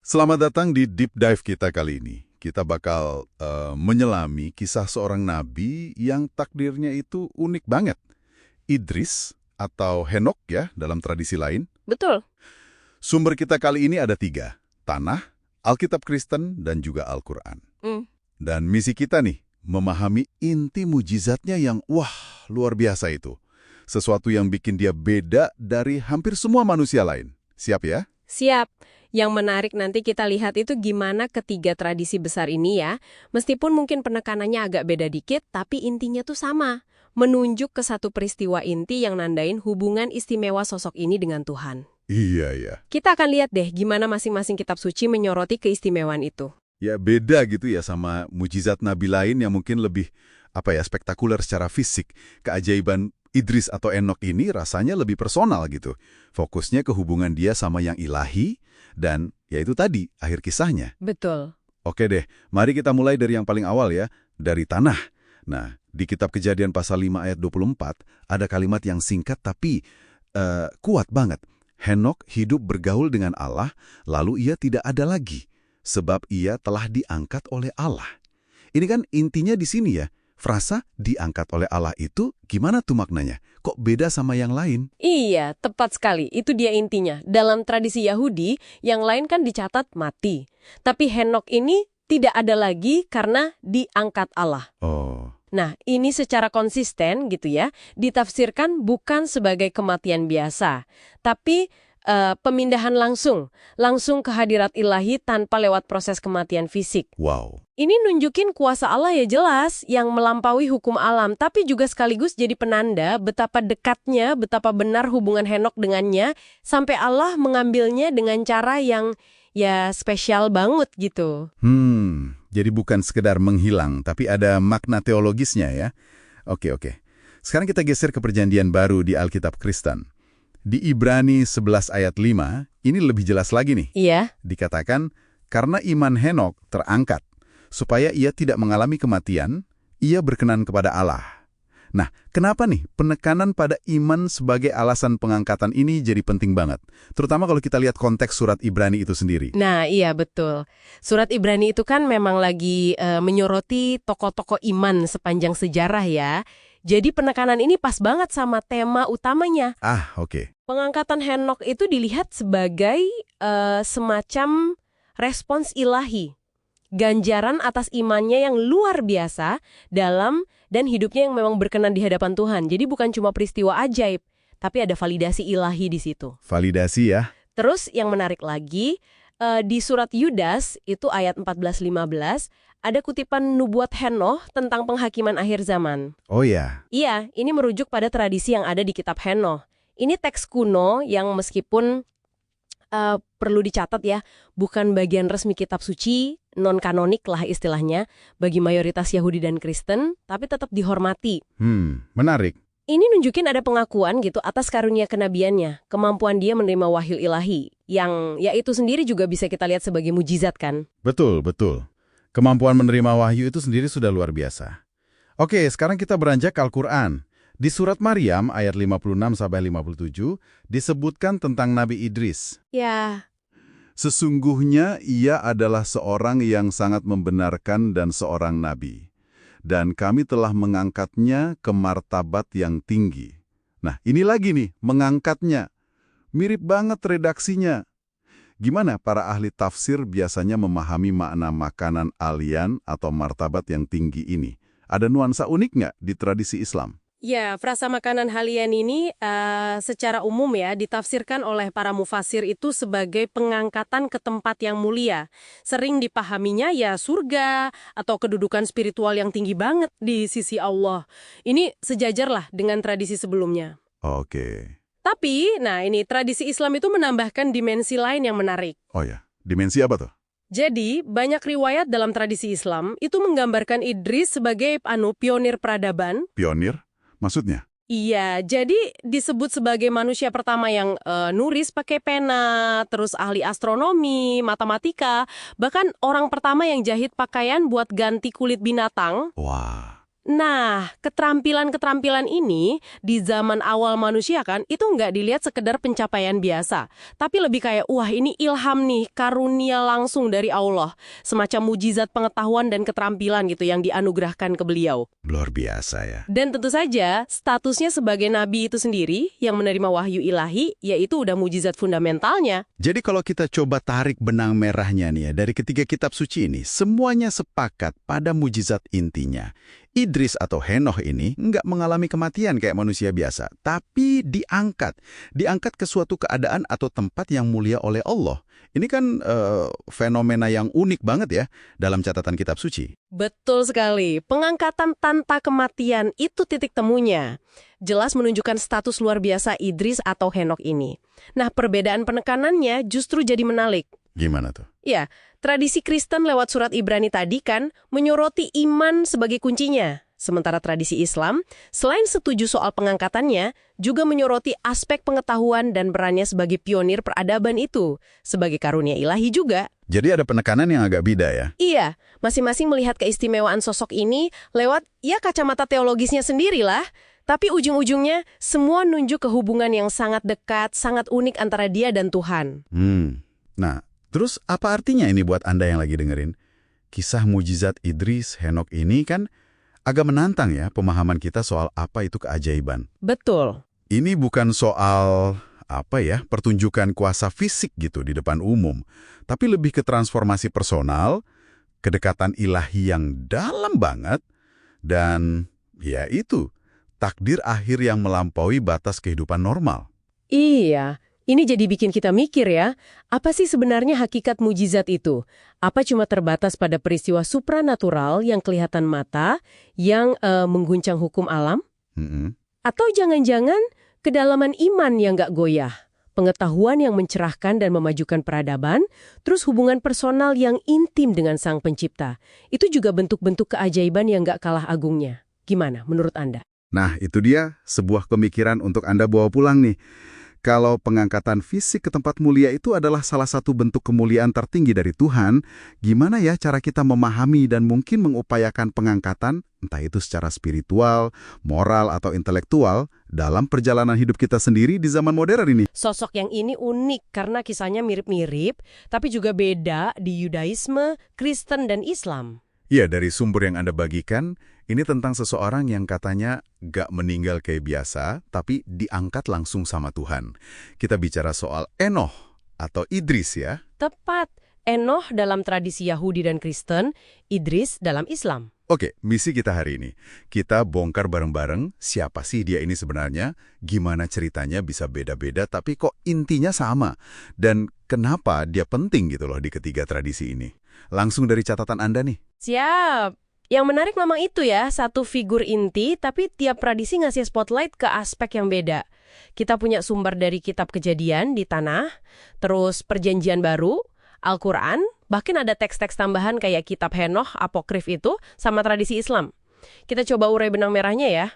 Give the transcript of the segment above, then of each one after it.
Selamat datang di Deep Dive kita kali ini. Kita bakal menyelami kisah seorang nabi yang takdirnya itu unik banget. Idris atau Henok ya dalam tradisi lain. Betul. Sumber kita kali ini ada 3. Tanah, Alkitab Kristen, dan juga Al-Quran. Dan misi kita nih, memahami inti mujizatnya yang luar biasa itu. Sesuatu yang bikin dia beda dari hampir semua manusia lain. Siap ya? Siap. Yang menarik nanti kita lihat itu gimana ketiga tradisi besar ini ya. Meskipun mungkin penekanannya agak beda dikit, tapi intinya tuh sama. Menunjuk ke satu peristiwa inti yang nandain hubungan istimewa sosok ini dengan Tuhan. Iya. Kita akan lihat deh gimana masing-masing kitab suci menyoroti keistimewaan itu. Ya beda gitu ya sama mujizat nabi lain yang mungkin lebih spektakuler secara fisik. Keajaiban Idris atau Enok ini rasanya lebih personal gitu. Fokusnya ke hubungan dia sama yang ilahi dan ya itu tadi akhir kisahnya. Betul. Oke deh, mari kita mulai dari yang paling awal ya, dari tanah. Nah, di kitab Kejadian pasal 5 ayat 24 ada kalimat yang singkat tapi kuat banget. Henok hidup bergaul dengan Allah, lalu ia tidak ada lagi sebab ia telah diangkat oleh Allah. Ini kan intinya di sini ya. Frasa diangkat oleh Allah itu gimana tuh maknanya? Kok beda sama yang lain? Iya, tepat sekali. Itu dia intinya. Dalam tradisi Yahudi, yang lain kan dicatat mati. Tapi Henok ini tidak ada lagi karena diangkat Allah. Oh. Nah, ini secara konsisten gitu ya, ditafsirkan bukan sebagai kematian biasa, tapi pemindahan langsung ke hadirat ilahi tanpa lewat proses kematian fisik. Wow. Ini nunjukin kuasa Allah ya jelas, yang melampaui hukum alam, tapi juga sekaligus jadi penanda betapa dekatnya, betapa benar hubungan Henok dengannya, sampai Allah mengambilnya dengan cara yang ya spesial banget gitu. Jadi bukan sekedar menghilang, tapi ada makna teologisnya ya. Oke. Sekarang kita geser ke perjanjian baru di Alkitab Kristen. Di Ibrani 11 ayat 5, ini lebih jelas lagi nih. Iya. Dikatakan, karena iman Henok terangkat, supaya ia tidak mengalami kematian, ia berkenan kepada Allah. Nah, kenapa nih penekanan pada iman sebagai alasan pengangkatan ini jadi penting banget? Terutama kalau kita lihat konteks surat Ibrani itu sendiri. Nah, iya betul. Surat Ibrani itu kan memang lagi menyoroti tokoh-tokoh iman sepanjang sejarah ya. Jadi penekanan ini pas banget sama tema utamanya. Oke. Pengangkatan Henok itu dilihat sebagai semacam respons ilahi. Ganjaran atas imannya yang luar biasa dalam dan hidupnya yang memang berkenan di hadapan Tuhan. Jadi bukan cuma peristiwa ajaib, tapi ada validasi ilahi di situ. Validasi ya. Terus yang menarik lagi, di surat Yudas itu ayat 14-15, ada kutipan nubuat Henoh tentang penghakiman akhir zaman. Oh ya. Iya, ini merujuk pada tradisi yang ada di kitab Henoh. Ini teks kuno yang meskipun perlu dicatat ya, bukan bagian resmi kitab suci, non-kanonik lah istilahnya, bagi mayoritas Yahudi dan Kristen, tapi tetap dihormati. Menarik. Ini nunjukin ada pengakuan gitu atas karunia kenabiannya, kemampuan dia menerima wahyu ilahi, yang ya itu sendiri juga bisa kita lihat sebagai mujizat kan? Betul. Kemampuan menerima wahyu itu sendiri sudah luar biasa. Oke, sekarang kita beranjak ke Al-Quran. Di surat Maryam ayat 56-57 disebutkan tentang Nabi Idris. Ya. Sesungguhnya ia adalah seorang yang sangat membenarkan dan seorang nabi. Dan kami telah mengangkatnya ke martabat yang tinggi. Nah, ini lagi nih, mengangkatnya. Mirip banget redaksinya. Gimana para ahli tafsir biasanya memahami makna makanan alien atau martabat yang tinggi ini? Ada nuansa unik nggak di tradisi Islam? Ya, frasa makanan halian ini secara umum ya ditafsirkan oleh para mufasir itu sebagai pengangkatan ke tempat yang mulia. Sering dipahaminya ya surga atau kedudukan spiritual yang tinggi banget di sisi Allah. Ini sejajar lah dengan tradisi sebelumnya. Oke. Tapi, nah ini tradisi Islam itu menambahkan dimensi lain yang menarik. Oh ya, dimensi apa tuh? Jadi, banyak riwayat dalam tradisi Islam itu menggambarkan Idris sebagai pionir peradaban. Pionir? Maksudnya? Iya, jadi disebut sebagai manusia pertama yang nulis pakai pena, terus ahli astronomi, matematika, bahkan orang pertama yang jahit pakaian buat ganti kulit binatang. Wah. Nah, keterampilan-keterampilan ini di zaman awal manusia kan, itu nggak dilihat sekedar pencapaian biasa. Tapi lebih kayak, wah ini ilham nih, karunia langsung dari Allah. Semacam mujizat pengetahuan dan keterampilan gitu yang dianugerahkan ke beliau. Luar biasa ya. Dan tentu saja, statusnya sebagai nabi itu sendiri yang menerima wahyu ilahi, yaitu udah mujizat fundamentalnya. Jadi kalau kita coba tarik benang merahnya nih ya, dari ketiga kitab suci ini, semuanya sepakat pada mujizat intinya. Idris atau Henoh ini nggak mengalami kematian kayak manusia biasa, tapi diangkat. Diangkat ke suatu keadaan atau tempat yang mulia oleh Allah. Ini kan fenomena yang unik banget ya dalam catatan kitab suci. Betul sekali. Pengangkatan tanpa kematian itu titik temunya. Jelas menunjukkan status luar biasa Idris atau Henokh ini. Nah, perbedaan penekanannya justru jadi menarik. Gimana tuh? Ya, tradisi Kristen lewat surat Ibrani tadi kan menyoroti iman sebagai kuncinya. Sementara tradisi Islam, selain setuju soal pengangkatannya, juga menyoroti aspek pengetahuan dan perannya sebagai pionir peradaban itu, sebagai karunia ilahi juga. Jadi ada penekanan yang agak beda ya? Iya, masing-masing melihat keistimewaan sosok ini lewat ya kacamata teologisnya sendirilah. Tapi ujung-ujungnya semua nunjuk ke hubungan yang sangat dekat, sangat unik antara dia dan Tuhan. Nah, terus apa artinya ini buat Anda yang lagi dengerin? Kisah mujizat Idris, Henokh ini kan agak menantang ya pemahaman kita soal apa itu keajaiban. Betul. Ini bukan soal pertunjukan kuasa fisik gitu di depan umum, tapi lebih ke transformasi personal, kedekatan ilahi yang dalam banget, dan ya itu, takdir akhir yang melampaui batas kehidupan normal. Iya, ini jadi bikin kita mikir ya, apa sih sebenarnya hakikat mujizat itu? Apa cuma terbatas pada peristiwa supranatural yang kelihatan mata, yang mengguncang hukum alam? Atau jangan-jangan kedalaman iman yang nggak goyah, pengetahuan yang mencerahkan dan memajukan peradaban, terus hubungan personal yang intim dengan Sang Pencipta. Itu juga bentuk-bentuk keajaiban yang nggak kalah agungnya. Gimana menurut Anda? Nah, itu dia sebuah pemikiran untuk Anda bawa pulang nih. Kalau pengangkatan fisik ke tempat mulia itu adalah salah satu bentuk kemuliaan tertinggi dari Tuhan, gimana ya cara kita memahami dan mungkin mengupayakan pengangkatan, entah itu secara spiritual, moral, atau intelektual, dalam perjalanan hidup kita sendiri di zaman modern ini? Sosok yang ini unik karena kisahnya mirip-mirip, tapi juga beda di Yudaisme, Kristen, dan Islam. Ya, dari sumber yang Anda bagikan, ini tentang seseorang yang katanya gak meninggal kayak biasa, tapi diangkat langsung sama Tuhan. Kita bicara soal Enoh atau Idris ya. Tepat. Enoh dalam tradisi Yahudi dan Kristen, Idris dalam Islam. Oke, misi kita hari ini. Kita bongkar bareng-bareng siapa sih dia ini sebenarnya, gimana ceritanya bisa beda-beda tapi kok intinya sama. Dan kenapa dia penting gitu loh di ketiga tradisi ini. Langsung dari catatan Anda nih. Siap. Yang menarik memang itu ya, satu figur inti, tapi tiap tradisi ngasih spotlight ke aspek yang beda. Kita punya sumber dari kitab Kejadian di tanah, terus Perjanjian Baru, Al-Quran, bahkan ada teks-teks tambahan kayak kitab Henokh, Apokrif itu, sama tradisi Islam. Kita coba urai benang merahnya ya.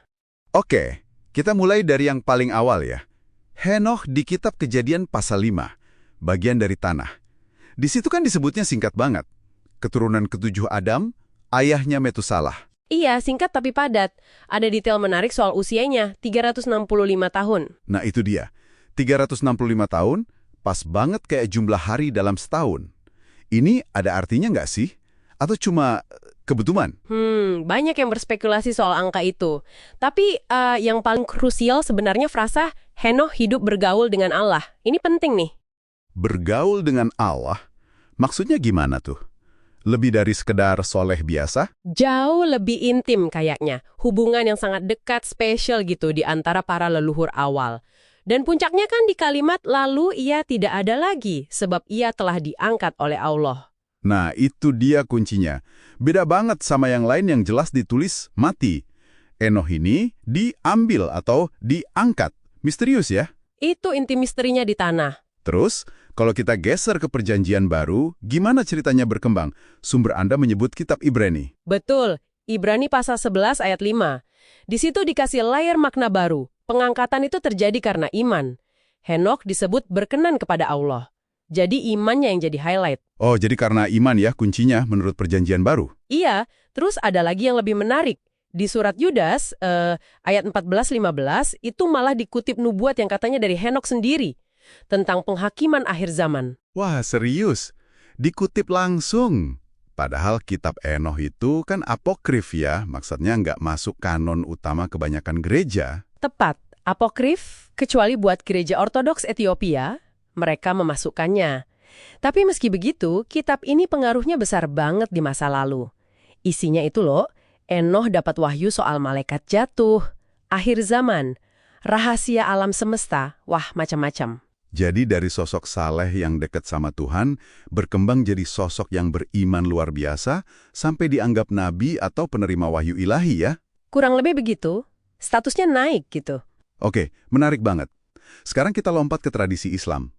Oke, kita mulai dari yang paling awal ya. Henokh di kitab Kejadian pasal 5, bagian dari tanah. Di situ kan disebutnya singkat banget. Keturunan ketujuh Adam, ayahnya Metusalah. Iya, singkat tapi padat. Ada detail menarik soal usianya, 365 tahun. Nah itu dia, 365 tahun, pas banget kayak jumlah hari dalam setahun. Ini ada artinya nggak sih? Atau cuma kebetulan? Banyak yang berspekulasi soal angka itu. Tapi yang paling krusial sebenarnya frasa Henokh hidup bergaul dengan Allah. Ini penting nih. Bergaul dengan Allah? Maksudnya gimana tuh? Lebih dari sekedar soleh biasa? Jauh lebih intim kayaknya. Hubungan yang sangat dekat, spesial gitu di antara para leluhur awal. Dan puncaknya kan di kalimat lalu ia tidak ada lagi sebab ia telah diangkat oleh Allah. Nah, itu dia kuncinya. Beda banget sama yang lain yang jelas ditulis mati. Enoh ini diambil atau diangkat. Misterius ya? Itu inti misterinya di tanah. Terus, kalau kita geser ke Perjanjian Baru, gimana ceritanya berkembang? Sumber Anda menyebut kitab Ibrani. Betul, Ibrani pasal 11 ayat 5. Di situ dikasih layar makna baru. Pengangkatan itu terjadi karena iman. Henokh disebut berkenan kepada Allah. Jadi imannya yang jadi highlight. Oh, jadi karena iman ya kuncinya menurut Perjanjian Baru? Iya, terus ada lagi yang lebih menarik. Di surat Yudas, ayat 14-15, itu malah dikutip nubuat yang katanya dari Henokh sendiri, tentang penghakiman akhir zaman. Wah, serius? Dikutip langsung. Padahal kitab Enoh itu kan apokrif ya, maksudnya nggak masuk kanon utama kebanyakan gereja. Tepat, apokrif, kecuali buat gereja ortodoks Ethiopia, mereka memasukkannya. Tapi meski begitu, kitab ini pengaruhnya besar banget di masa lalu. Isinya itu loh, Enoh dapat wahyu soal malaikat jatuh, akhir zaman, rahasia alam semesta, wah macam-macam. Jadi dari sosok saleh yang dekat sama Tuhan, berkembang jadi sosok yang beriman luar biasa, sampai dianggap nabi atau penerima wahyu ilahi ya? Kurang lebih begitu, statusnya naik gitu. Oke, menarik banget. Sekarang kita lompat ke tradisi Islam.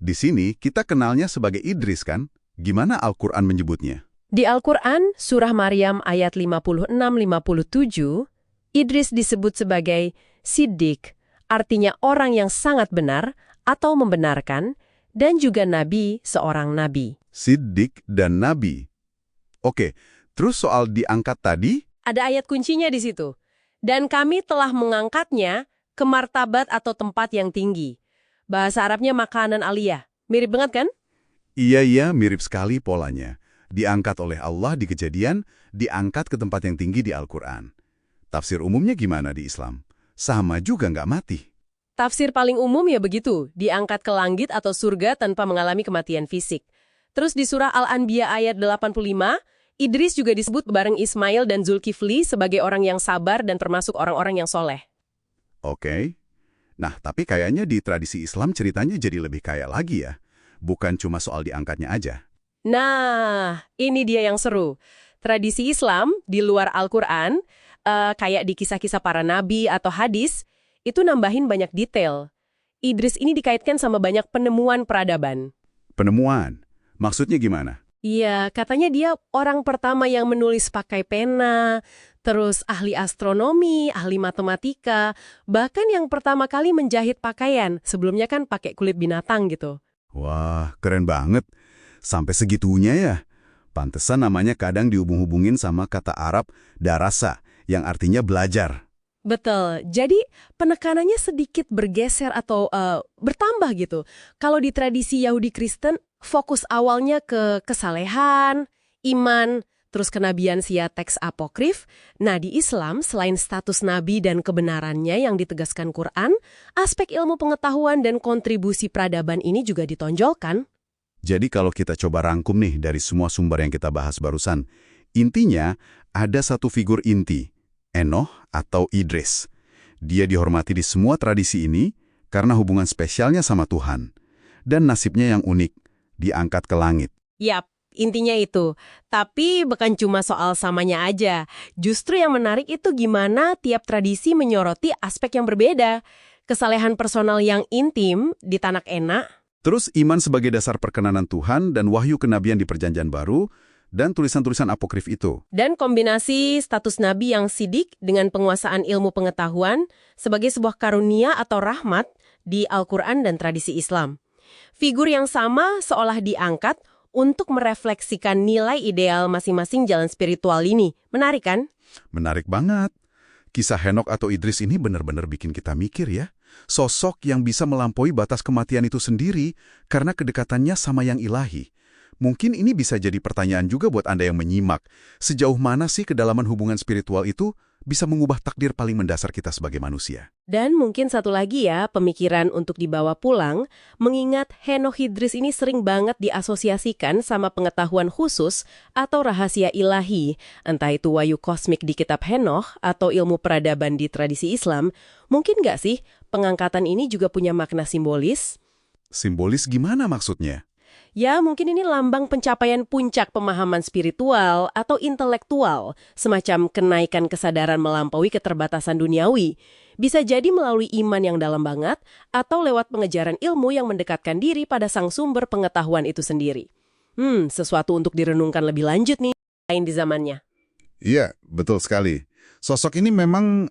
Di sini kita kenalnya sebagai Idris kan? Gimana Al-Quran menyebutnya? Di Al-Quran, surah Maryam ayat 56-57, Idris disebut sebagai Siddiq, artinya orang yang sangat benar atau membenarkan, dan juga nabi, seorang nabi. Siddiq dan nabi. Oke, terus soal diangkat tadi? Ada ayat kuncinya di situ. Dan kami telah mengangkatnya ke martabat atau tempat yang tinggi. Bahasa Arabnya makanan aliyah. Mirip banget kan? Iya, mirip sekali polanya. Diangkat oleh Allah di Kejadian, diangkat ke tempat yang tinggi di Al-Quran. Tafsir umumnya gimana di Islam? Sama juga nggak mati. Tafsir paling umum ya begitu, diangkat ke langit atau surga tanpa mengalami kematian fisik. Terus di surah Al-Anbiya ayat 85, Idris juga disebut bareng Ismail dan Zulkifli sebagai orang yang sabar dan termasuk orang-orang yang soleh. Oke. Nah, tapi kayaknya di tradisi Islam ceritanya jadi lebih kaya lagi ya. Bukan cuma soal diangkatnya aja. Nah, ini dia yang seru. Tradisi Islam di luar Al-Quran, kayak di kisah-kisah para nabi atau hadis, itu nambahin banyak detail. Idris ini dikaitkan sama banyak penemuan peradaban. Penemuan? Maksudnya gimana? Iya, katanya dia orang pertama yang menulis pakai pena, terus ahli astronomi, ahli matematika, bahkan yang pertama kali menjahit pakaian, sebelumnya kan pakai kulit binatang gitu. Wah, keren banget. Sampai segitunya ya. Pantesan namanya kadang dihubung-hubungin sama kata Arab darasa, yang artinya belajar. Betul, jadi penekanannya sedikit bergeser atau bertambah gitu. Kalau di tradisi Yahudi Kristen, fokus awalnya ke kesalehan, iman, terus kenabian via teks apokrif. Nah di Islam, selain status nabi dan kebenarannya yang ditegaskan Quran, aspek ilmu pengetahuan dan kontribusi peradaban ini juga ditonjolkan. Jadi kalau kita coba rangkum nih dari semua sumber yang kita bahas barusan, intinya ada satu figur inti, Enoh atau Idris. Dia dihormati di semua tradisi ini karena hubungan spesialnya sama Tuhan. Dan nasibnya yang unik, diangkat ke langit. Yap, intinya itu. Tapi bukan cuma soal samanya aja. Justru yang menarik itu gimana tiap tradisi menyoroti aspek yang berbeda. Kesalehan personal yang intim di Tanak Enak. Terus iman sebagai dasar perkenanan Tuhan dan wahyu kenabian di Perjanjian Baru, dan tulisan-tulisan apokrif itu. Dan kombinasi status nabi yang sidik dengan penguasaan ilmu pengetahuan sebagai sebuah karunia atau rahmat di Al-Quran dan tradisi Islam. Figur yang sama seolah diangkat untuk merefleksikan nilai ideal masing-masing jalan spiritual ini. Menarik kan? Menarik banget. Kisah Henokh atau Idris ini benar-benar bikin kita mikir ya. Sosok yang bisa melampaui batas kematian itu sendiri karena kedekatannya sama yang ilahi. Mungkin ini bisa jadi pertanyaan juga buat Anda yang menyimak. Sejauh mana sih kedalaman hubungan spiritual itu bisa mengubah takdir paling mendasar kita sebagai manusia? Dan mungkin satu lagi ya, pemikiran untuk dibawa pulang, mengingat Henokh Idris ini sering banget diasosiasikan sama pengetahuan khusus atau rahasia ilahi, entah itu wahyu kosmik di kitab Henokh atau ilmu peradaban di tradisi Islam. Mungkin nggak sih pengangkatan ini juga punya makna simbolis? Simbolis gimana maksudnya? Ya, mungkin ini lambang pencapaian puncak pemahaman spiritual atau intelektual, semacam kenaikan kesadaran melampaui keterbatasan duniawi. Bisa jadi melalui iman yang dalam banget, atau lewat pengejaran ilmu yang mendekatkan diri pada sang sumber pengetahuan itu sendiri. Sesuatu untuk direnungkan lebih lanjut nih, lain di zamannya. Iya, betul sekali. Sosok ini memang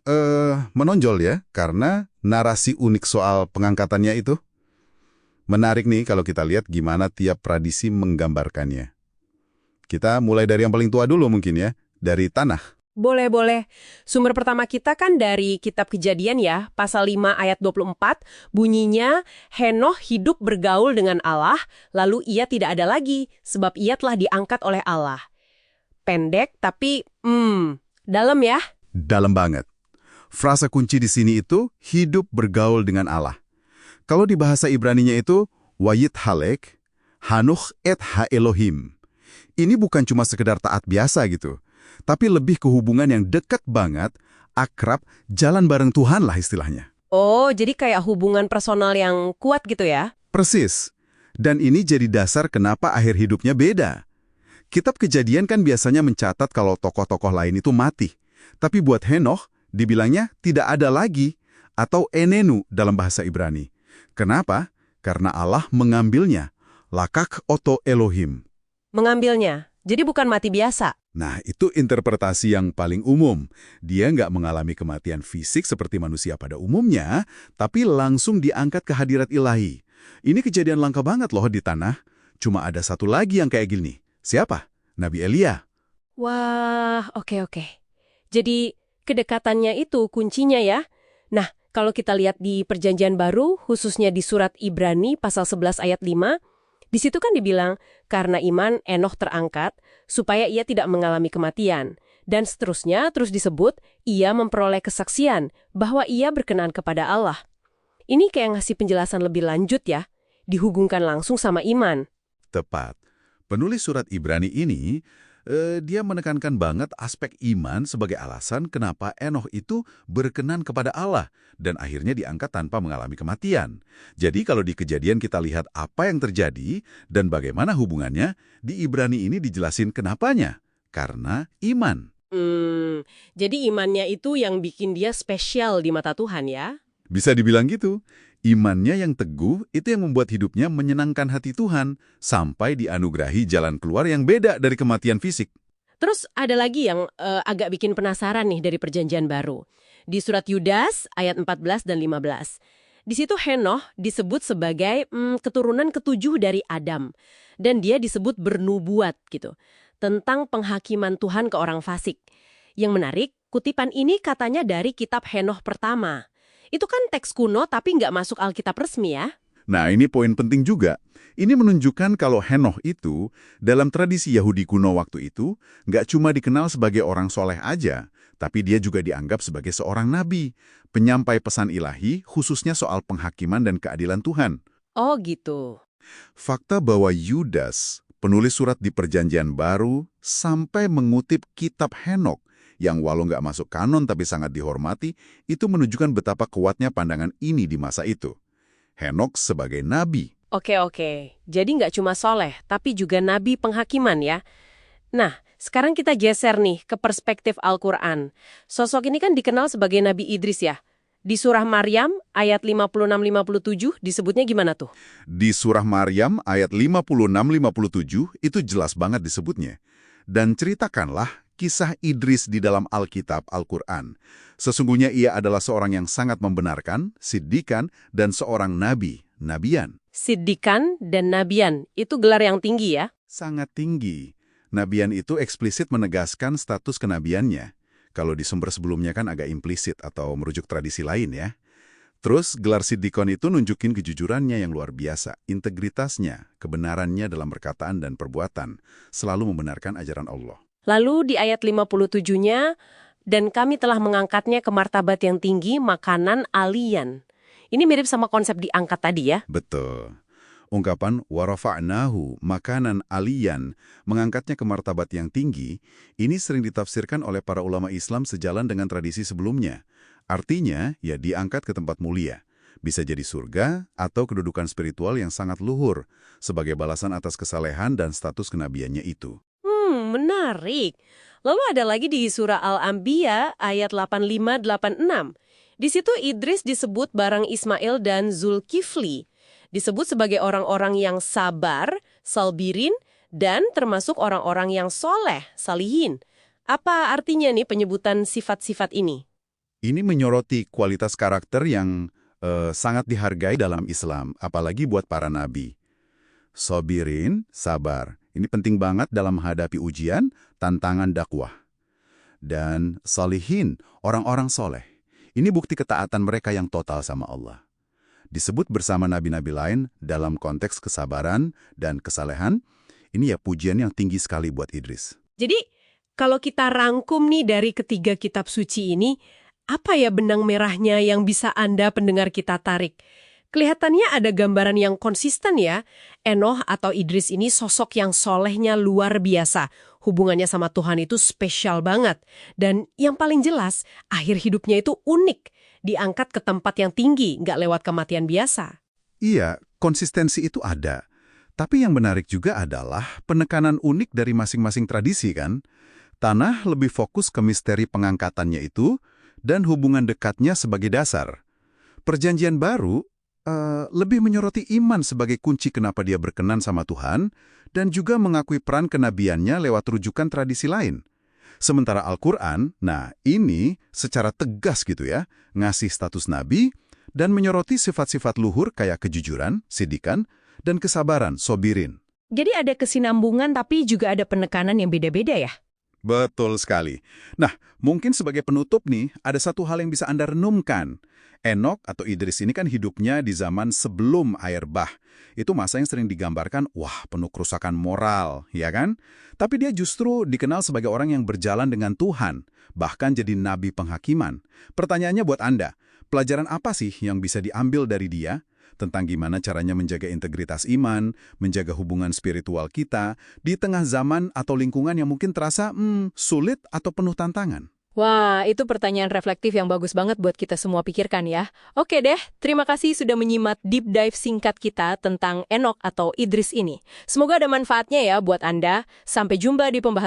menonjol ya, karena narasi unik soal pengangkatannya itu. Menarik nih kalau kita lihat gimana tiap tradisi menggambarkannya. Kita mulai dari yang paling tua dulu mungkin ya, dari tanah. Boleh. Sumber pertama kita kan dari Kitab Kejadian ya, pasal 5 ayat 24, bunyinya, Henoh hidup bergaul dengan Allah, lalu ia tidak ada lagi, sebab ia telah diangkat oleh Allah. Pendek, tapi, dalam ya. Dalam banget. Frasa kunci di sini itu hidup bergaul dengan Allah. Kalau di bahasa Ibraninya itu wayit halek, hanuch et ha Elohim. Ini bukan cuma sekedar taat biasa gitu, tapi lebih ke hubungan yang dekat banget, akrab, jalan bareng Tuhan lah istilahnya. Oh, jadi kayak hubungan personal yang kuat gitu ya? Persis. Dan ini jadi dasar kenapa akhir hidupnya beda. Kitab Kejadian kan biasanya mencatat kalau tokoh-tokoh lain itu mati. Tapi buat Henoh, dibilangnya tidak ada lagi, atau enenu dalam bahasa Ibrani. Kenapa? Karena Allah mengambilnya. Lakak oto Elohim. Mengambilnya. Jadi bukan mati biasa. Nah, itu interpretasi yang paling umum. Dia nggak mengalami kematian fisik seperti manusia pada umumnya, tapi langsung diangkat ke hadirat ilahi. Ini kejadian langka banget loh di tanah. Cuma ada satu lagi yang kayak gini. Siapa? Nabi Elia. Wah, oke. Jadi kedekatannya itu kuncinya ya. Nah, kalau kita lihat di Perjanjian Baru, khususnya di surat Ibrani pasal 11 ayat 5, di situ kan dibilang, karena iman Enoh terangkat, supaya ia tidak mengalami kematian. Dan seterusnya terus disebut, ia memperoleh kesaksian bahwa ia berkenan kepada Allah. Ini kayak ngasih penjelasan lebih lanjut ya, dihubungkan langsung sama iman. Tepat. Penulis surat Ibrani ini, dia menekankan banget aspek iman sebagai alasan kenapa Enoh itu berkenan kepada Allah dan akhirnya diangkat tanpa mengalami kematian. Jadi kalau di Kejadian kita lihat apa yang terjadi dan bagaimana hubungannya, di Ibrani ini dijelasin kenapanya. Karena iman. Jadi imannya itu yang bikin dia spesial di mata Tuhan ya? Bisa dibilang gitu. Imannya yang teguh itu yang membuat hidupnya menyenangkan hati Tuhan sampai dianugerahi jalan keluar yang beda dari kematian fisik. Terus ada lagi yang agak bikin penasaran nih dari Perjanjian Baru. Di surat Yudas ayat 14 dan 15. Di situ Henoh disebut sebagai keturunan ketujuh dari Adam. Dan dia disebut bernubuat gitu. Tentang penghakiman Tuhan ke orang fasik. Yang menarik, kutipan ini katanya dari kitab Henoh pertama. Itu kan teks kuno tapi nggak masuk Alkitab resmi ya. Nah, ini poin penting juga. Ini menunjukkan kalau Henoh itu, dalam tradisi Yahudi kuno waktu itu, nggak cuma dikenal sebagai orang soleh aja, tapi dia juga dianggap sebagai seorang nabi, penyampai pesan ilahi khususnya soal penghakiman dan keadilan Tuhan. Oh gitu. Fakta bahwa Yudas, penulis surat di Perjanjian Baru, sampai mengutip kitab Henokh, yang walau nggak masuk kanon tapi sangat dihormati, itu menunjukkan betapa kuatnya pandangan ini di masa itu. Henokh sebagai nabi. Oke. Jadi nggak cuma soleh, tapi juga nabi penghakiman ya. Nah, sekarang kita geser nih ke perspektif Al-Quran. Sosok ini kan dikenal sebagai Nabi Idris ya. Di surah Maryam ayat 56-57 disebutnya gimana tuh? Di surah Maryam ayat 56-57 itu jelas banget disebutnya. Dan ceritakanlah kisah Idris di dalam Alkitab Al-Quran. Sesungguhnya ia adalah seorang yang sangat membenarkan, siddiqan, dan seorang nabi, nabian. Siddiqan dan nabian, itu gelar yang tinggi ya? Sangat tinggi. Nabian itu eksplisit menegaskan status kenabiannya. Kalau di sumber sebelumnya kan agak implisit atau merujuk tradisi lain ya. Terus gelar Siddiqon itu nunjukin kejujurannya yang luar biasa, integritasnya, kebenarannya dalam perkataan dan perbuatan, selalu membenarkan ajaran Allah. Lalu di ayat 57-nya, dan kami telah mengangkatnya ke martabat yang tinggi, makanan alian. Ini mirip sama konsep diangkat tadi ya? Betul. Ungkapan warafa'nahu, makanan alian, mengangkatnya ke martabat yang tinggi, ini sering ditafsirkan oleh para ulama Islam sejalan dengan tradisi sebelumnya. Artinya, ya diangkat ke tempat mulia. Bisa jadi surga atau kedudukan spiritual yang sangat luhur, sebagai balasan atas kesalehan dan status kenabiannya itu. Menarik. Lalu ada lagi di surah Al-Anbiya ayat 85-86. Di situ Idris disebut bareng Ismail dan Zulkifli. Disebut sebagai orang-orang yang sabar, salbirin, dan termasuk orang-orang yang soleh, salihin. Apa artinya nih penyebutan sifat-sifat ini? Ini menyoroti kualitas karakter yang sangat dihargai dalam Islam, apalagi buat para nabi. Sabirin, sabar. Ini penting banget dalam menghadapi ujian, tantangan dakwah. dan salihin, orang-orang soleh. Ini bukti ketaatan mereka yang total sama Allah. Disebut bersama nabi-nabi lain dalam konteks kesabaran dan kesalehan, ini ya pujian yang tinggi sekali buat Idris. Jadi, kalau kita rangkum nih dari ketiga kitab suci ini, apa ya benang merahnya yang bisa Anda pendengar kita tarik? Kelihatannya ada gambaran yang konsisten ya. Enoh atau Idris ini sosok yang solehnya luar biasa. Hubungannya sama Tuhan itu spesial banget. Dan yang paling jelas, akhir hidupnya itu unik. Diangkat ke tempat yang tinggi, nggak lewat kematian biasa. Iya, konsistensi itu ada. Tapi yang menarik juga adalah penekanan unik dari masing-masing tradisi kan. Tanah lebih fokus ke misteri pengangkatannya itu dan hubungan dekatnya sebagai dasar. Perjanjian baru lebih menyoroti iman sebagai kunci kenapa dia berkenan sama Tuhan dan juga mengakui peran kenabiannya lewat rujukan tradisi lain. Sementara Al-Quran, nah ini secara tegas gitu ya, ngasih status nabi dan menyoroti sifat-sifat luhur kayak kejujuran, sidikan, dan kesabaran, sobirin. Jadi ada kesinambungan tapi juga ada penekanan yang beda-beda ya? Betul sekali. Nah, mungkin sebagai penutup nih, ada satu hal yang bisa Anda renungkan. Enok atau Idris ini kan hidupnya di zaman sebelum air bah. Itu masa yang sering digambarkan, wah penuh kerusakan moral, ya kan? Tapi dia justru dikenal sebagai orang yang berjalan dengan Tuhan, bahkan jadi nabi penghakiman. Pertanyaannya buat Anda, pelajaran apa sih yang bisa diambil dari dia? Tentang gimana caranya menjaga integritas iman, menjaga hubungan spiritual kita, di tengah zaman atau lingkungan yang mungkin terasa sulit atau penuh tantangan. Wah, itu pertanyaan reflektif yang bagus banget buat kita semua pikirkan ya. Oke deh, terima kasih sudah menyimak deep dive singkat kita tentang Enok atau Idris ini. Semoga ada manfaatnya ya buat Anda. Sampai jumpa di pembahasan